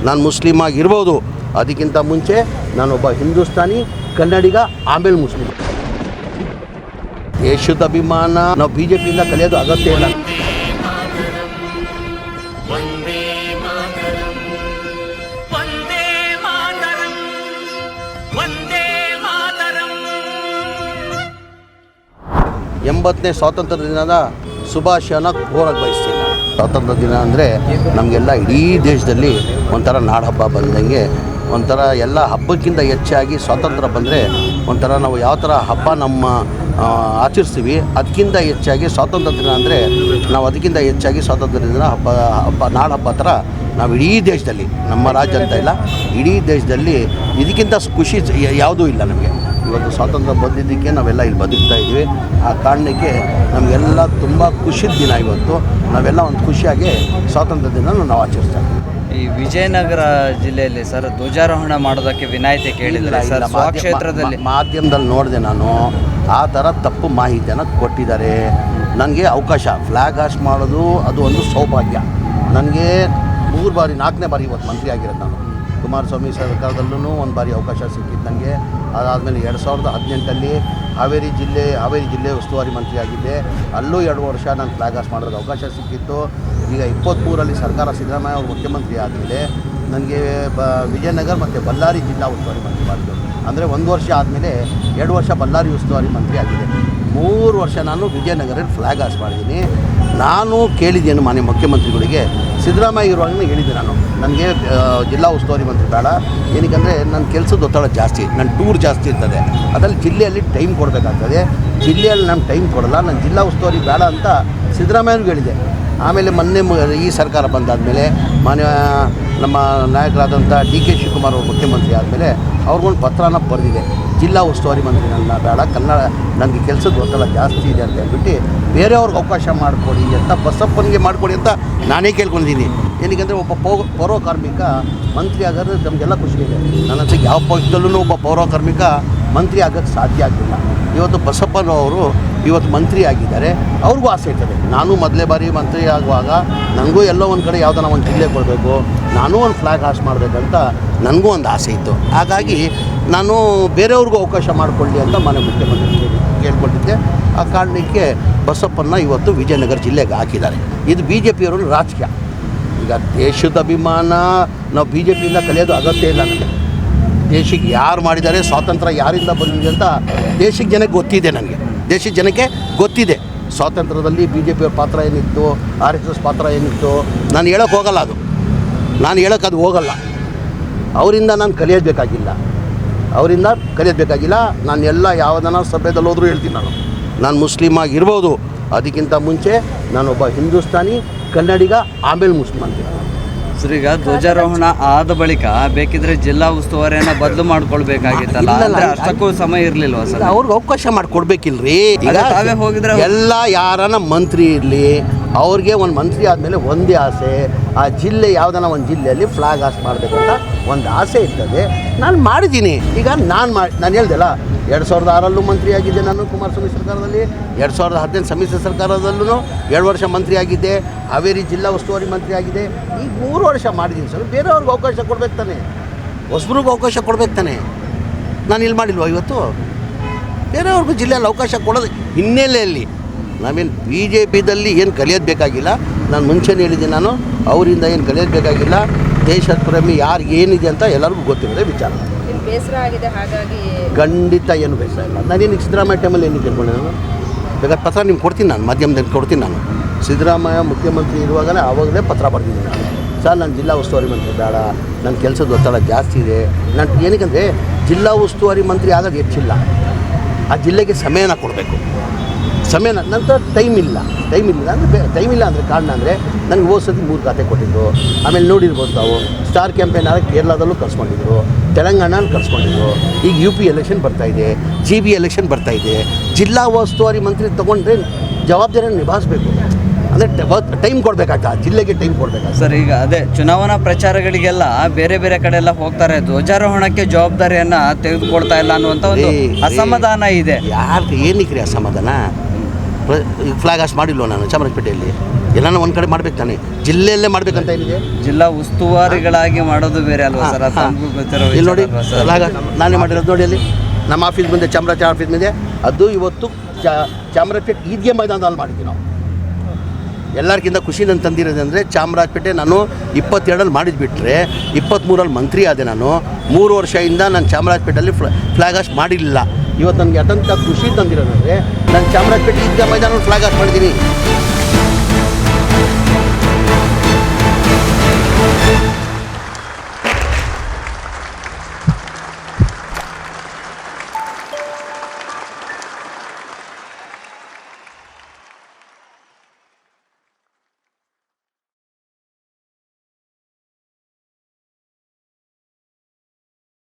ನಾನು ಮುಸ್ಲಿಮ್ ಆಗಿರ್ಬೋದು, ಅದಕ್ಕಿಂತ ಮುಂಚೆ ನಾನೊಬ್ಬ ಹಿಂದೂಸ್ತಾನಿ ಕನ್ನಡಿಗ, ಆಮೇಲೆ ಮುಸ್ಲಿಮ್. ದೇಶದ ಅಭಿಮಾನ ನಾವು BJPಯಿಂದ ಕಲಿಯೋದು ಅಗತ್ಯ ಇಲ್ಲ. ಎಂಬತ್ತನೇ ಸ್ವಾತಂತ್ರ್ಯ ದಿನದ ಶುಭಾಶಯನ ಕೋರಕ್ಕೆ ಬಯಸ್ತೀನಿ. ಸ್ವಾತಂತ್ರ್ಯ ದಿನ ಅಂದರೆ ನಮಗೆಲ್ಲ ಇಡೀ ದೇಶದಲ್ಲಿ ಒಂಥರ ನಾಡಹಬ್ಬ ಬಂದಂಗೆ, ಒಂಥರ ಎಲ್ಲ ಹಬ್ಬಕ್ಕಿಂತ ಹೆಚ್ಚಾಗಿ ಸ್ವಾತಂತ್ರ್ಯ ಬಂದರೆ ಒಂಥರ ನಾವು ಯಾವ ಥರ ಹಬ್ಬ ನಮ್ಮ ಆಚರಿಸ್ತೀವಿ, ಅದಕ್ಕಿಂತ ಹೆಚ್ಚಾಗಿ ಸ್ವಾತಂತ್ರ್ಯ ದಿನ ಅಂದರೆ ನಾವು ಅದಕ್ಕಿಂತ ಹೆಚ್ಚಾಗಿ ಸ್ವಾತಂತ್ರ್ಯ ದಿನ ಹಬ್ಬ ನಾಡಹಬ್ಬ ಥರ ನಾವು ಇಡೀ ದೇಶದಲ್ಲಿ, ನಮ್ಮ ರಾಜ್ಯ ಅಂತ ಇಲ್ಲ, ಇಡೀ ದೇಶದಲ್ಲಿ ಇದಕ್ಕಿಂತ ಖುಷಿ ಯಾವುದೂ ಇಲ್ಲ ನಮಗೆ. ಇವತ್ತು ಸ್ವಾತಂತ್ರ್ಯ ಬಂದಿದ್ದಕ್ಕೆ ನಾವೆಲ್ಲ ಇಲ್ಲಿ ಬದುಕ್ತಾ ಇದ್ದೀವಿ. ಆ ಕಾರಣಕ್ಕೆ ನಮಗೆಲ್ಲ ತುಂಬ ಖುಷಿ ದಿನ ಇವತ್ತು. ನಾವೆಲ್ಲ ಒಂದು ಖುಷಿಯಾಗಿ ಸ್ವಾತಂತ್ರ್ಯ ದಿನ ನಾವು ಆಚರಿಸ್ತಾ ಇದ್ದೀವಿ. ಈ ವಿಜಯನಗರ ಜಿಲ್ಲೆಯಲ್ಲಿ ಸರ್ ಧ್ವಜಾರೋಹಣ ಮಾಡೋದಕ್ಕೆ ವಿನಾಯಿತಿ ಕೇಳಿದರೆ ಸರ್, ಕ್ಷೇತ್ರದಲ್ಲಿ ಮಾಧ್ಯಮದಲ್ಲಿ ನೋಡಿದೆ ನಾನು, ಆ ಥರ ತಪ್ಪು ಮಾಹಿತಿಯನ್ನು ಕೊಟ್ಟಿದ್ದಾರೆ. ನನಗೆ ಅವಕಾಶ ಫ್ಲ್ಯಾಗ್ ಹಾಸ್ಟ್ ಮಾಡೋದು ಅದು ಒಂದು ಸೌಭಾಗ್ಯ. ನನಗೆ 3 ಬಾರಿ 4ನೇ ಬಾರಿ ಇವತ್ತು ಮಂತ್ರಿ ಆಗಿರೋದು ನಾನು. ಕುಮಾರಸ್ವಾಮಿ ಸರ್ಕಾರದಲ್ಲೂ ಒಂದು ಬಾರಿ ಅವಕಾಶ ಸಿಕ್ಕಿತ್ತು ನನಗೆ. ಅದಾದಮೇಲೆ 2018 ಹಾವೇರಿ ಜಿಲ್ಲೆ ಉಸ್ತುವಾರಿ ಮಂತ್ರಿ ಆಗಿದ್ದೆ. ಅಲ್ಲೂ 2 ವರ್ಷ ನಾನು ಫ್ಲ್ಯಾಗ್ ಹಾಸ್ಟ್ ಮಾಡೋದು ಅವಕಾಶ ಸಿಕ್ಕಿತ್ತು. ಈಗ 23ರಲ್ಲಿ ಸರ್ಕಾರ ಸಿದ್ದರಾಮಯ್ಯ ಅವರು ಮುಖ್ಯಮಂತ್ರಿ ಆದಮೇಲೆ ನನಗೆ ವಿಜಯನಗರ ಮತ್ತು ಬಳ್ಳಾರಿ ಜಿಲ್ಲಾ ಉಸ್ತುವಾರಿ ಮಂತ್ರಿ ಮಾಡಿದ್ದು. ಅಂದರೆ 1 ವರ್ಷ ಆದಮೇಲೆ 2 ವರ್ಷ ಬಳ್ಳಾರಿ ಉಸ್ತುವಾರಿ ಮಂತ್ರಿ ಆಗಿದೆ. 3 ವರ್ಷ ನಾನು ವಿಜಯನಗರಲ್ಲಿ ಫ್ಲ್ಯಾಗ್ ಹಾಸ್ಟ್ ಮಾಡಿದ್ದೀನಿ. ನಾನು ಕೇಳಿದ್ದೇನು ಮಾನ್ಯ ಮುಖ್ಯಮಂತ್ರಿಗಳಿಗೆ, ಸಿದ್ದರಾಮಯ್ಯ ಇರುವಾಗಲೇ ಹೇಳಿದ್ದೆ ನಾನು, ನನಗೆ ಜಿಲ್ಲಾ ಉಸ್ತುವಾರಿ ಮಂತ್ರಿ ಬೇಡ, ಏನಕ್ಕಂದರೆ ನನ್ನ ಕೆಲಸದ ಒತ್ತಡ ಜಾಸ್ತಿ, ನನ್ನ ಟೂರ್ ಜಾಸ್ತಿ ಇರ್ತದೆ, ಅದರಲ್ಲಿ ಜಿಲ್ಲೆಯಲ್ಲಿ ಟೈಮ್ ಕೊಡಬೇಕಾಗ್ತದೆ, ಜಿಲ್ಲೆಯಲ್ಲಿ ನಾನು ಟೈಮ್ ಕೊಡಲ್ಲ, ನನ್ನ ಜಿಲ್ಲಾ ಉಸ್ತುವಾರಿ ಬೇಡ ಅಂತ ಸಿದ್ದರಾಮಯ್ಯನಿಗೆ ಹೇಳಿದೆ. ಆಮೇಲೆ ಮೊನ್ನೆ ಈ ಸರ್ಕಾರ ಬಂದಾದಮೇಲೆ ಮಾನ್ಯ ನಮ್ಮ ನಾಯಕರಾದಂಥ DK ಶಿವಕುಮಾರ್ ಅವರು ಮುಖ್ಯಮಂತ್ರಿ ಆದಮೇಲೆ ಅವ್ರಿಗೊಂದು ಪತ್ರನ ಬರೆದಿದೆ, ಜಿಲ್ಲಾ ಉಸ್ತುವಾರಿ ಮಂತ್ರಿ ನನ್ನ ಬೇಡ, ನನಗೆ ಕೆಲಸದ ಒತ್ತಡ ಜಾಸ್ತಿ ಇದೆ ಅಂತ ಹೇಳ್ಬಿಟ್ಟು ಬೇರೆಯವ್ರಿಗೆ ಅವಕಾಶ ಮಾಡಿಕೊಡಿ ಅಂತ, ಬಸಪ್ಪನಿಗೆ ಮಾಡಿಕೊಡಿ ಅಂತ ನಾನೇ ಕೇಳ್ಕೊಂಡಿದ್ದೀನಿ. ಏನಕ್ಕೆ ಒಬ್ಬ ಪೌರ ಕಾರ್ಮಿಕ ಮಂತ್ರಿ ಆಗೋದು ನಮಗೆಲ್ಲ ಖುಷಿ ಇದೆ. ನನ್ನ ಹತ್ತಿರ ಯಾವ ಪಕ್ಷದಲ್ಲೂ ಒಬ್ಬ ಪೌರ ಕಾರ್ಮಿಕ ಮಂತ್ರಿ ಆಗೋಕ್ಕೆ ಸಾಧ್ಯ ಆಗಲಿಲ್ಲ. ಇವತ್ತು ಬಸಪ್ಪನವರು ಇವತ್ತು ಮಂತ್ರಿ ಆಗಿದ್ದಾರೆ, ಅವ್ರಿಗೂ ಆಸೆ ಇರ್ತದೆ. ನಾನು ಮೊದಲೇ ಬಾರಿ ಮಂತ್ರಿ ಆಗುವಾಗ ನನಗೂ ಎಲ್ಲೋ ಒಂದು ಕಡೆ ಯಾವುದನ್ನ ಒಂದು ಜಿಲ್ಲೆ ಕೊಡಬೇಕು, ನಾನೂ ಒಂದು ಫ್ಲ್ಯಾಗ್ ಹಾಸ್ಟ್ ಮಾಡಬೇಕಂತ ನನಗೂ ಒಂದು ಆಸೆ ಇತ್ತು. ಹಾಗಾಗಿ ನಾನು ಬೇರೆಯವ್ರಿಗೂ ಅವಕಾಶ ಮಾಡಿಕೊಳ್ಳಿ ಅಂತ ಮಾನ್ಯ ಮುಖ್ಯಮಂತ್ರಿ ಕೇಳ್ಕೊಂಡಿದ್ದೆ. ಆ ಕಾರಣಕ್ಕೆ ಬಸಪ್ಪನ್ನ ಇವತ್ತು ವಿಜಯನಗರ ಜಿಲ್ಲೆಗೆ ಹಾಕಿದ್ದಾರೆ. ಇದು BJPಯವರು ರಾಜಕೀಯ. ಈಗ ದೇಶದ ಅಭಿಮಾನ ನಾವು BJPಯಿಂದ ಕಲಿಯೋದು ಅಗತ್ಯ ಇಲ್ಲ. ನನಗೆ ದೇಶಕ್ಕೆ ಯಾರು ಮಾಡಿದ್ದಾರೆ, ಸ್ವಾತಂತ್ರ್ಯ ಯಾರಿಂದ ಬಂದಿದೆ ಅಂತ ದೇಶಕ್ಕೆ ಜನಕ್ಕೆ ಗೊತ್ತಿದೆ. ನನಗೆ ದೇಶದ ಜನಕ್ಕೆ ಗೊತ್ತಿದೆ ಸ್ವಾತಂತ್ರ್ಯದಲ್ಲಿ BJPಯವ್ರ ಪಾತ್ರ ಏನಿತ್ತು, RSS ಪಾತ್ರ ಏನಿತ್ತು. ನಾನು ಹೇಳೋಕ್ಕೆ ಹೋಗಲ್ಲ, ನಾನು ಹೇಳೋಕ್ಕೆ ಹೋಗಲ್ಲ. ಅವರಿಂದ ನಾನು ಕಲಿಯೋದು ಬೇಕಾಗಿಲ್ಲ. ನಾನು ಎಲ್ಲ ಯಾವುದನ್ನ ಸಭೆದಲ್ಲಿ ಹೋದರೂ ಹೇಳ್ತೀನಿ, ನಾನು ಮುಸ್ಲಿಮ್ ಆಗಿರ್ಬೋದು, ಅದಕ್ಕಿಂತ ಮುಂಚೆ ನಾನೊಬ್ಬ ಹಿಂದೂಸ್ತಾನಿ ಕನ್ನಡಿಗ, ಆಮೇಲೆ ಮುಸ್ಲಿಮ್ ಅಂತೀನಿ. ಸರ್, ಈಗ ಧ್ವಜಾರೋಹಣ ಆದ ಬಳಿಕ ಬೇಕಿದ್ರೆ ಜಿಲ್ಲಾ ಉಸ್ತುವಾರಿಯನ್ನು ಬದಲು ಮಾಡ್ಕೊಳ್ಬೇಕಾಗಿತ್ತಲ್ಲ, ಅಂದರೆ ಅಷ್ಟಕ್ಕೂ ಸಮಯ ಇರಲಿಲ್ವಾ ಸರ್? ಅವ್ರಿಗೆ ಅವಕಾಶ ಮಾಡಿಕೊಡ್ಬೇಕಿಲ್ರಿ. ಈಗ ತಾವೇ ಹೋಗಿದ್ರೆ ಎಲ್ಲ ಯಾರನ್ನ ಮಂತ್ರಿ ಇರಲಿ, ಅವ್ರಿಗೆ ಒಂದು ಮಂತ್ರಿ ಆದಮೇಲೆ ಒಂದೇ ಆಸೆ, ಆ ಜಿಲ್ಲೆ ಯಾವುದನ್ನ ಒಂದು ಜಿಲ್ಲೆಯಲ್ಲಿ ಫ್ಲ್ಯಾಗ್ ಹಾಸ್ಟ್ ಮಾಡಬೇಕಂತ ಒಂದು ಆಸೆ ಇರ್ತದೆ. ನಾನು ಮಾಡಿದ್ದೀನಿ. ಈಗ ನಾನು ಹೇಳ್ದೆಲ್ಲ, 2006ರಲ್ಲೂ ಮಂತ್ರಿ ಆಗಿದ್ದೆ ನಾನು ಕುಮಾರಸ್ವಾಮಿ ಸರ್ಕಾರದಲ್ಲಿ, 2018 ಸಮ್ಮಿಶ್ರ ಸರ್ಕಾರದಲ್ಲೂ 2 ವರ್ಷ ಮಂತ್ರಿ ಆಗಿದ್ದೆ, ಹಾವೇರಿ ಜಿಲ್ಲಾ ಉಸ್ತುವಾರಿ ಮಂತ್ರಿ ಆಗಿದೆ. ಈಗ 3 ವರ್ಷ ಮಾಡಿದ್ದೀನಿ ಸರ್. ಬೇರೆಯವ್ರಿಗೆ ಅವಕಾಶ ಕೊಡ್ಬೇಕು ತಾನೆ, ಹೊಸಬ್ರಿಗೆ ಅವಕಾಶ ಕೊಡ್ಬೇಕು ತಾನೆ. ನಾನು ಇಲ್ಲಿ ಮಾಡಿಲ್ವ ಇವತ್ತು? ಬೇರೆಯವ್ರಿಗೂ ಜಿಲ್ಲೆಯಲ್ಲಿ ಅವಕಾಶ ಕೊಡೋದು ಹಿನ್ನೆಲೆಯಲ್ಲಿ ನಾವೇನು BJPದಲ್ಲಿ ಏನು ಕಲಿಯೋದು ಬೇಕಾಗಿಲ್ಲ. ನಾನು ಮುಂಚೆನೇ ಹೇಳಿದ್ದೀನಿ, ನಾನು ಅವರಿಂದ ಏನು ಕಲಿಯೋದು ಬೇಕಾಗಿಲ್ಲ. ದೇಶದ ಪ್ರೇಮಿ ಯಾರಿಗೆ ಏನಿದೆ ಅಂತ ಎಲ್ಲರಿಗೂ ಗೊತ್ತಿರೋದೇ ವಿಚಾರ. ಬೇಸರ ಆಗಿದೆ, ಹಾಗಾಗಿ ಖಂಡಿತ ಏನು ಬೇಸರ ಇಲ್ಲ. ನಾನೇನು ಸಿದ್ದರಾಮಯ್ಯ ಟೈಮಲ್ಲಿ ಏನು ಕೇಳ್ಕೊಂಡೆ, ನಾನು ಬೇಕಾದ್ರೆ ಪತ್ರ ನಿಮ್ಗೆ ಕೊಡ್ತೀನಿ, ನಾನು ಮಾಧ್ಯಮದಲ್ಲಿ ಕೊಡ್ತೀನಿ. ನಾನು ಸಿದ್ದರಾಮಯ್ಯ ಮುಖ್ಯಮಂತ್ರಿ ಇರುವಾಗಲೇ ಆವಾಗಲೇ ಪತ್ರ ಬರ್ತಿದ್ದೀನಿ ನಾನು, ಸರ್ ನನ್ನ ಜಿಲ್ಲಾ ಉಸ್ತುವಾರಿ ಮಂತ್ರಿ ಬೇಡ, ನನ್ನ ಕೆಲಸದ ಒತ್ತಡ ಜಾಸ್ತಿ ಇದೆ. ನಾನು ಏನಕ್ಕಂದರೆ ಜಿಲ್ಲಾ ಉಸ್ತುವಾರಿ ಮಂತ್ರಿ ಆಗೋದು ಹೆಚ್ಚಿಲ್ಲ, ಆ ಜಿಲ್ಲೆಗೆ ಸಮಯನ ಕೊಡಬೇಕು. ಸಮಯನ ನಂತರ ಟೈಮ್ ಇಲ್ಲ ಅಂದರೆ ಕಾರಣ ಅಂದರೆ ನನಗೆ ಹೋದ್ಸತಿ 3 ಖಾತೆ ಕೊಟ್ಟಿದ್ದು. ಆಮೇಲೆ ನೋಡಿರ್ಬೋದು ತಾವು, ಸ್ಟಾರ್ ಕ್ಯಾಂಪೇನ್ ಆಗಿ ಕೇರಳದಲ್ಲೂ ಕರ್ಸ್ಕೊಂಡಿದ್ರು, ತೆಲಂಗಾಣಲ್ಲಿ ಕರ್ಸ್ಕೊಂಡಿದ್ರು. ಈಗ UP ಎಲೆಕ್ಷನ್ ಬರ್ತಾಯಿದೆ, GB ಎಲೆಕ್ಷನ್ ಬರ್ತಾಯಿದೆ. ಜಿಲ್ಲಾ ಉಸ್ತುವಾರಿ ಮಂತ್ರಿ ತೊಗೊಂಡ್ರೆ ಜವಾಬ್ದಾರಿಯನ್ನು ನಿಭಾಯಿಸಬೇಕು. ಅಂದರೆ ಟೈಮ್ ಕೊಡಬೇಕಾಗ್ತದೆ, ಜಿಲ್ಲೆಗೆ ಟೈಮ್ ಕೊಡಬೇಕಾಗ್ತದೆ. ಸರ್, ಈಗ ಅದೇ ಚುನಾವಣಾ ಪ್ರಚಾರಗಳಿಗೆಲ್ಲ ಬೇರೆ ಬೇರೆ ಕಡೆ ಎಲ್ಲ ಹೋಗ್ತಾರೆ, ಧ್ವಜಾರೋಹಣಕ್ಕೆ ಜವಾಬ್ದಾರಿಯನ್ನು ತೆಗೆದುಕೊಳ್ತಾ ಇಲ್ಲ ಅನ್ನುವಂಥ ಒಂದು ಅಸಮಾಧಾನ ಇದೆ. ಯಾರಿಗೆ ಏನಕ್ಕೆ ರೀ ಅಸಮಾಧಾನ? ಫ್ಲಾಗ್ ಹಾಸ್ಟ್ ಮಾಡಿಲ್ವ ನಾನು ಚಾಮರಾಜಪೇಟೆಯಲ್ಲಿ? ಎಲ್ಲಾನು ಒಂದು ಕಡೆ ಮಾಡ್ಬೇಕು ತಾನೆ, ಜಿಲ್ಲೆಯಲ್ಲೇ ಮಾಡ್ಬೇಕಂತ ಏನಿದೆ? ಜಿಲ್ಲಾ ಉಸ್ತುವಾರಿಗಳಾಗಿ ಮಾಡೋದು ಬೇರೆ ಅಲ್ವಾ ಸರ್? ಅದು ತಮಗೂ ಗೊತ್ತಿರೋ ಇಲ್ಲಿ ನೋಡಿ ವಿಚಾರ ಅಲ್ವಾ ಸರ್? ಫ್ಲಾಗ್ ನಾನೇ ಮಾಡಿರೋದು ನೋಡಿ ಅಲ್ಲಿ ನಮ್ಮ ಆಫೀಸ್ ಮುಂದೆ, ಚಾಮರಾಜ ಆಫೀಸ್ ಮುಂದೆ. ಅದು ಇವತ್ತು ಚಾಮರಾಜಪೇಟೆ ಈದ್ಗೆ ಮೈದಾನದಲ್ಲಿ ಮಾಡಿದ್ವಿ ನಾವು. ಎಲ್ಲರಿಗಿಂತ ಖುಷಿ ನಾನು ತಂದಿರೋದಂದರೆ ಚಾಮರಾಜಪೇಟೆ ನಾನು 22ರಲ್ಲಿ ಮಾಡಿದ್ಬಿಟ್ರೆ 23ರಲ್ಲಿ ಮಂತ್ರಿ ಆದೆ ನಾನು. 3 ವರ್ಷದಿಂದ ನಾನು ಚಾಮರಾಜಪೇಟೆಯಲ್ಲಿ ಫ್ಲಾಗ್ ಹಾಸ್ಟ್ ಮಾಡಿರಲಿಲ್ಲ. ಇವತ್ತು ನನಗೆ ಅತ್ಯಂತ ಖುಷಿ ತಂದಿರೋದಂದರೆ ನಾನು ಚಾಮರಾಜಪೇಟೆ ಈದ್ಗೆ ಮೈದಾನದಲ್ಲಿ ಫ್ಲಾಗ್ ಹಾಸ್ಟ್ ಮಾಡಿದ್ದೀನಿ.